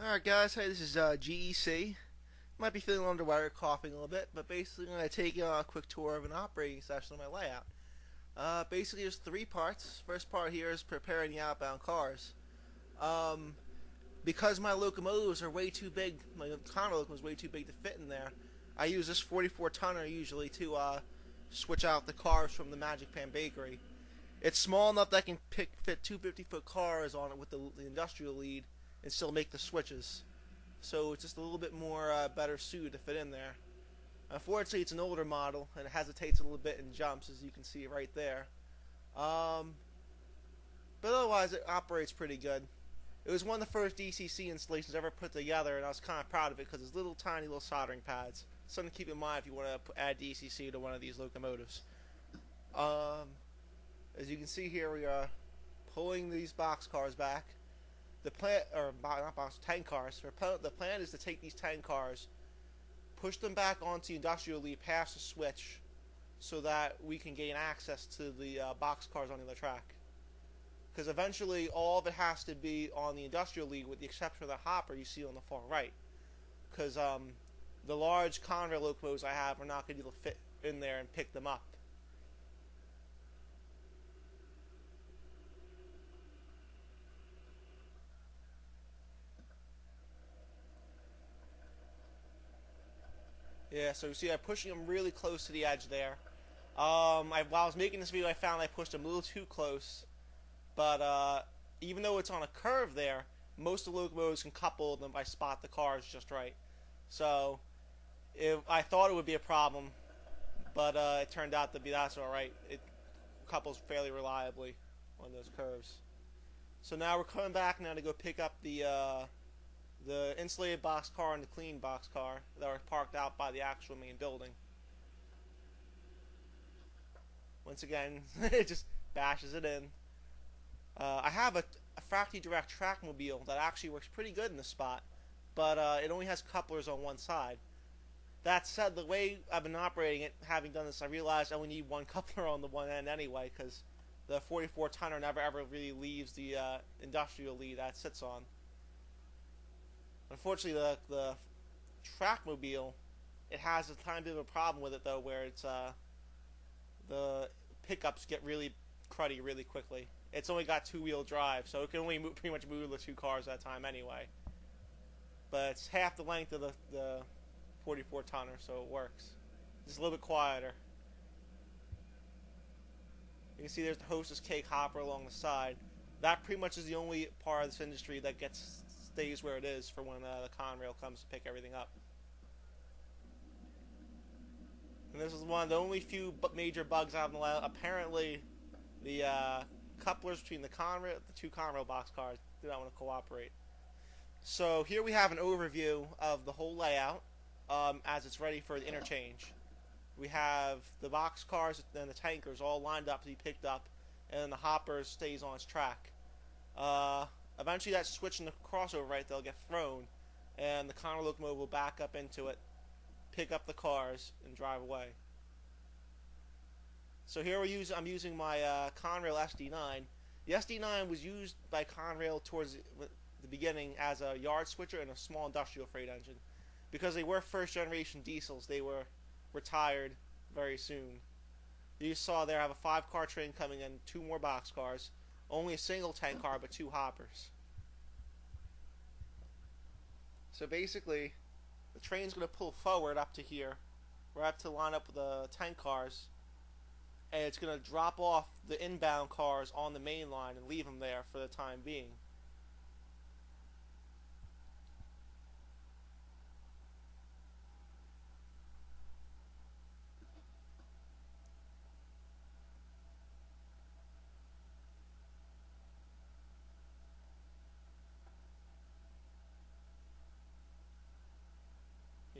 Alright guys, hey, this is GEC. Might be feeling under the weather, coughing a little bit, but basically I'm going to take you on a quick tour of an operating session of my layout. Basically there's three parts. First part here is preparing the outbound cars. Um, because my locomotives are way too big, my Conrail locomotive is way too big to fit in there, I use this 44 tonner usually to switch out the cars from the Magic Pan Bakery. It's small enough that I can fit two 50-foot cars on it with the industrial lead and still make the switches. So it's just a little bit more better suited to fit in there. Unfortunately, it's an older model and it hesitates a little bit in jumps, as you can see right there. But otherwise, it operates pretty good. It was one of the first DCC installations ever put together, and I was kind of proud of it because it's little tiny little soldering pads. Something to keep in mind if you want to add DCC to one of these locomotives. As you can see here, we are pulling these box cars back. The plan, or not box, tank cars. The plan is to take these tank cars, push them back onto the industrial lead past the switch, so that we can gain access to the box cars on the other track. Because eventually, all of it has to be on the industrial lead, with the exception of the hopper you see on the far right. Because the large Conrail locomotives I have are not going to be able to fit in there and pick them up. Yeah, so you see I'm pushing them really close to the edge there. While I was making this video, I found I pushed them a little too close. But even though it's on a curve there, most of the locomotives can couple them if I spot the cars just right. So I thought it would be a problem, but it turned out to be that's alright. It couples fairly reliably on those curves. So now we're coming back now to go pick up the insulated box car and the clean box car that are parked out by the actual main building. Once again, it just bashes it in. I have a Fracty Direct Trackmobile that actually works pretty good in this spot, but it only has couplers on one side. That said, the way I've been operating it, having done this, I realized I only need one coupler on the one end anyway, because the 44 tonner never ever really leaves the industrial lead that it sits on. Unfortunately, the Trackmobile, it has a tiny bit of a problem with it though, where it's the pickups get really cruddy really quickly. It's only got two-wheel drive, so it can only pretty much move the two cars at a time anyway. But it's half the length of the 44 tonner, so it works. Just a little bit quieter. You can see there's the Hostess Cake hopper along the side. That pretty much is the only part of this industry that stays where it is for when the Conrail comes to pick everything up. And this is one of the only few major bugs out in the layout. Apparently, the couplers between the two Conrail box cars do not want to cooperate. So here we have an overview of the whole layout as it's ready for the interchange. We have the box cars and the tankers all lined up to be picked up, and then the hopper stays on its track. Eventually that switch in the crossover right, they'll get thrown, and the Conrail locomotive will back up into it, pick up the cars, and drive away. So here I'm using my Conrail SD9. The SD9 was used by Conrail towards the beginning as a yard switcher and a small industrial freight engine. Because they were first generation diesels, they were retired very soon. You saw there I have a 5-car train coming in, 2 more box cars, only a single tank car but 2 hoppers. So basically, the train's going to pull forward up to here. We're up to line up with the tank cars, and it's going to drop off the inbound cars on the main line and leave them there for the time being.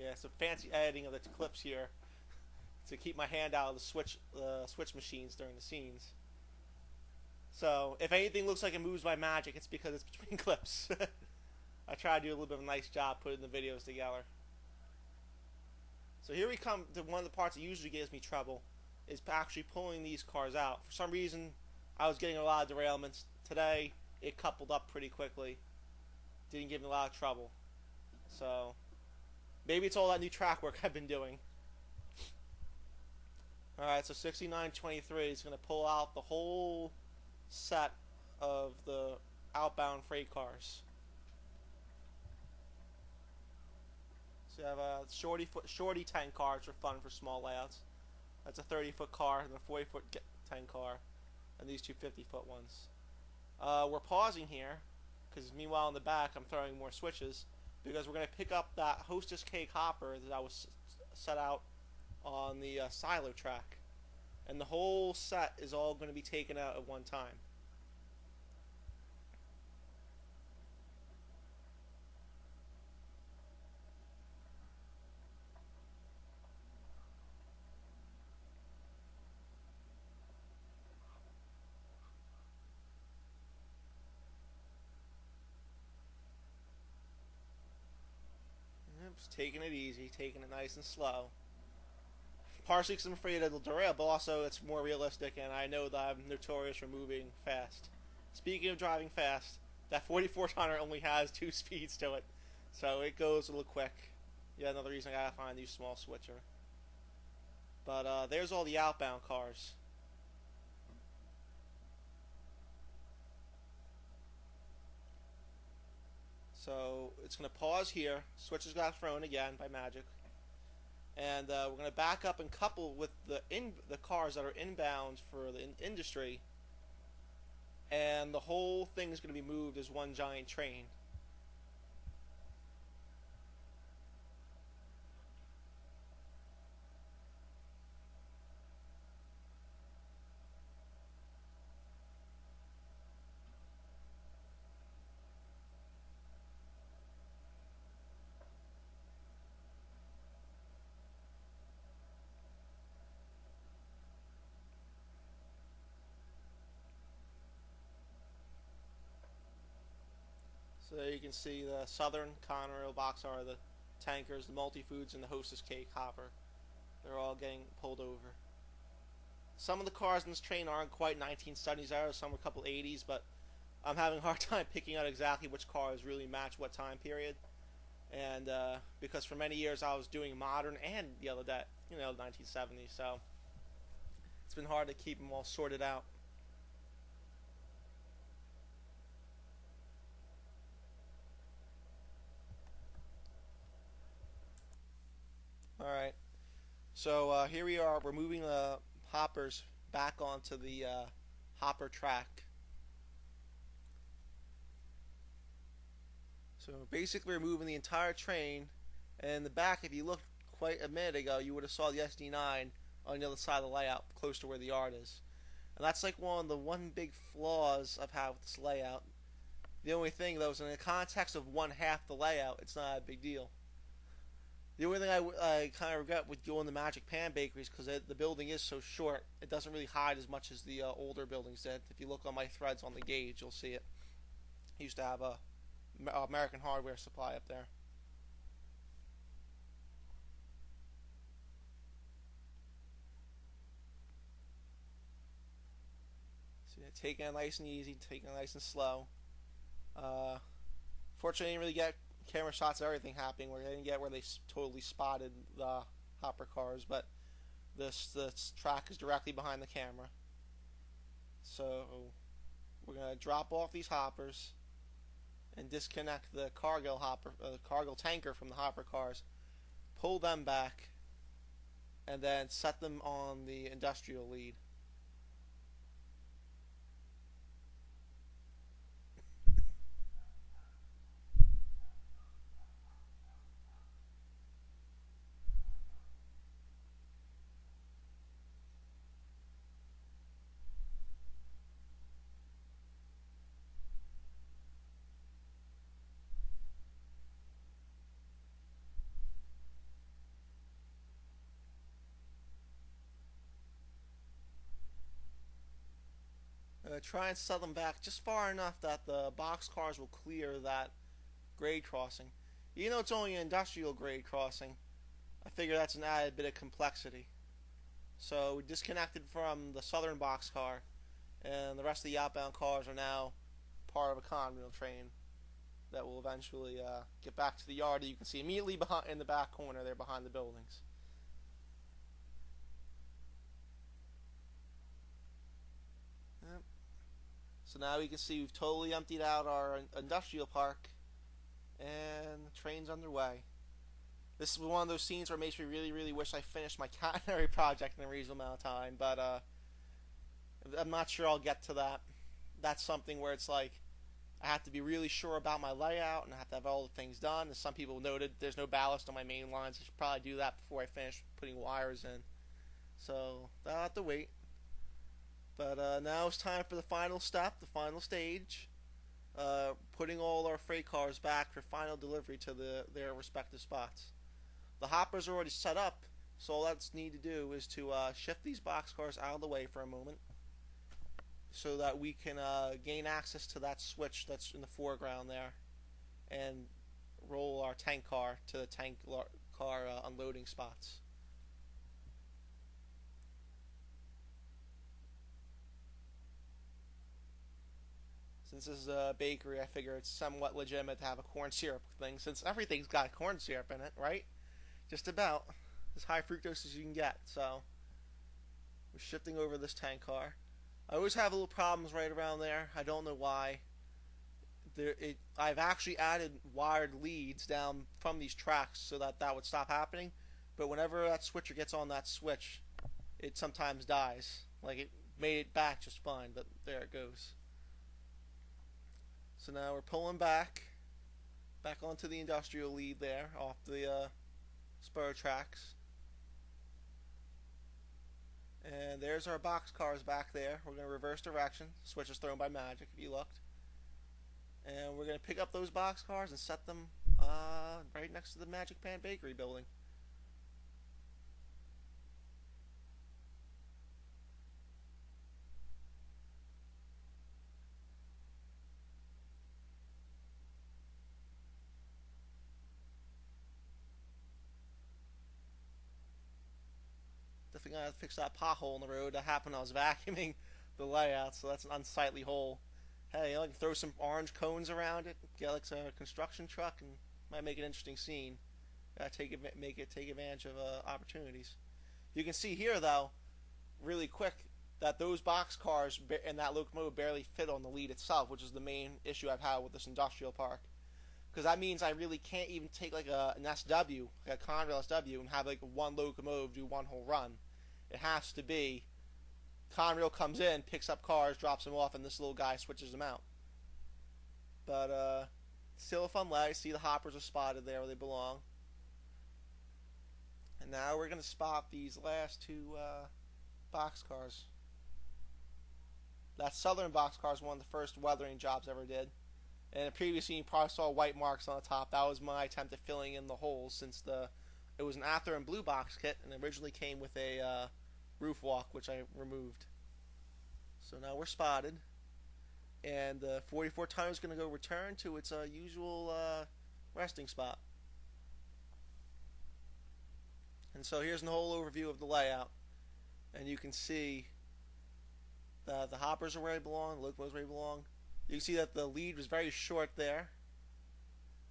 Yeah, some fancy editing of the clips here to keep my hand out of the switch machines during the scenes. So, if anything looks like it moves by magic, it's because it's between clips. I try to do a little bit of a nice job putting the videos together. So here we come to one of the parts that usually gives me trouble, is actually pulling these cars out. For some reason, I was getting a lot of derailments. Today, it coupled up pretty quickly. Didn't give me a lot of trouble. So maybe it's all that new track work I've been doing. Alright, so 6923 is going to pull out the whole set of the outbound freight cars. So you have a shorty 10 cars for fun for small layouts. That's a 30-foot car and a 40-foot 10 car, and these two 50-foot ones. We're pausing here because meanwhile in the back I'm throwing more switches because we're going to pick up that Hostess cake hopper that was set out on the silo track, and the whole set is all going to be taken out at one time. Just taking it easy, taking it nice and slow. Partially because I'm afraid it'll derail, but also it's more realistic, and I know that I'm notorious for moving fast. Speaking of driving fast, that 44 tonner only has 2 speeds to it, so it goes a little quick. Yeah, another reason I gotta find a new small switcher. But there's all the outbound cars. So it's going to pause here. Switches got thrown again by magic, and we're going to back up and couple with the cars that are inbound for the industry, and the whole thing is going to be moved as one giant train. So there you can see the Southern Conrail boxcar, the tankers, the multi-foods, and the Hostess cake hopper. They're all getting pulled over. Some of the cars in this train aren't quite 1970s era, some are a couple 80s, but I'm having a hard time picking out exactly which cars really match what time period. And because for many years I was doing modern and the other day, 1970s, so it's been hard to keep them all sorted out. Alright, so here we are. We're moving the hoppers back onto the hopper track. So basically we're moving the entire train, and in the back, if you looked quite a minute ago, you would have saw the SD9 on the other side of the layout, close to where the yard is. And that's like one big flaws I've had with this layout. The only thing though is in the context of one half the layout, it's not a big deal. The only thing I kind of regret with going to Magic Pan Bakeries because the building is so short, it doesn't really hide as much as the older buildings did. If you look on my threads on the gauge, you'll see it. I used to have a American Hardware Supply up there. So yeah, taking it nice and easy, taking it nice and slow. Fortunately, I didn't really get camera shots of everything happening. Where I didn't get where they totally spotted the hopper cars, but this track is directly behind the camera. So we're gonna drop off these hoppers and disconnect the Cargill tanker from the hopper cars, pull them back, and then set them on the industrial lead. Try and set them back just far enough that the box cars will clear that grade crossing. Even though it's only an industrial grade crossing, I figure that's an added bit of complexity. So we disconnected from the southern boxcar, and the rest of the outbound cars are now part of a Conrail train. that will eventually get back to the yard that you can see immediately behind in the back corner there behind the buildings. Yep. So now you can see we've totally emptied out our industrial park, and the train's underway. This is one of those scenes where it makes me really, really wish I finished my catenary project in a reasonable amount of time, but I'm not sure I'll get to that. That's something where it's like I have to be really sure about my layout, and I have to have all the things done. As some people noted, there's no ballast on my main lines. I should probably do that before I finish putting wires in. So I'll have to wait. But now it's time for the final step, the final stage. Putting all our freight cars back for final delivery to their respective spots. The hoppers are already set up, so all that's need to do is to shift these boxcars out of the way for a moment, so that we can gain access to that switch that's in the foreground there, and roll our tank car to the tank car unloading spots. Since this is a bakery, I figure it's somewhat legitimate to have a corn syrup thing, since everything's got corn syrup in it, right? Just about. As high fructose as you can get. So we're shifting over this tank car. I always have little problems right around there. I don't know why. I've actually added wired leads down from these tracks so that would stop happening. But whenever that switcher gets on that switch, it sometimes dies. Like, it made it back just fine, but there it goes. So now we're pulling back onto the industrial lead there, off the spur tracks. And there's our box cars back there. We're going to reverse direction. Switch is thrown by magic if you looked. And we're going to pick up those box cars and set them right next to the Magic Pan Bakery building. Definitely gotta fix that pothole in the road. That happened when I was vacuuming the layout, so that's an unsightly hole. Hey, I can throw some orange cones around it, get like a construction truck, and might make an interesting scene. Gotta take advantage of opportunities. You can see here, though, really quick, that those box cars and that locomotive barely fit on the lead itself, which is the main issue I've had with this industrial park. Because that means I really can't even take like an SW, like a Conrail SW, and have like one locomotive do one whole run. It has to be Conrail comes in, picks up cars, drops them off, and this little guy switches them out. But still a fun leg. See, the hoppers are spotted there where they belong. And now we're going to spot these last two box cars. That southern box car is one of the first weathering jobs I ever did. And in the previous scene, you probably saw white marks on the top. That was my attempt at filling in the holes, since it was an Ather and Blue box kit, and it originally came with a roof walk, which I removed. So now we're spotted, and the 44 tonner is going to go return to its usual resting spot. And so here's the whole overview of the layout, and you can see that the hoppers are where they belong, the locomotives where they belong. You can see that the lead was very short there.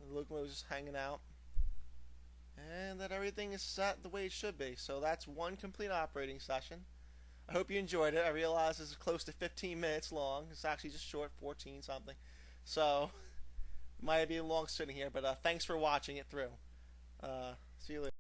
The locomotive was just hanging out. And that everything is set the way it should be. So that's one complete operating session. I hope you enjoyed it. I realize this is close to 15 minutes long. It's actually just short, 14 something. So, might be a long sitting here, but thanks for watching it through. See you later.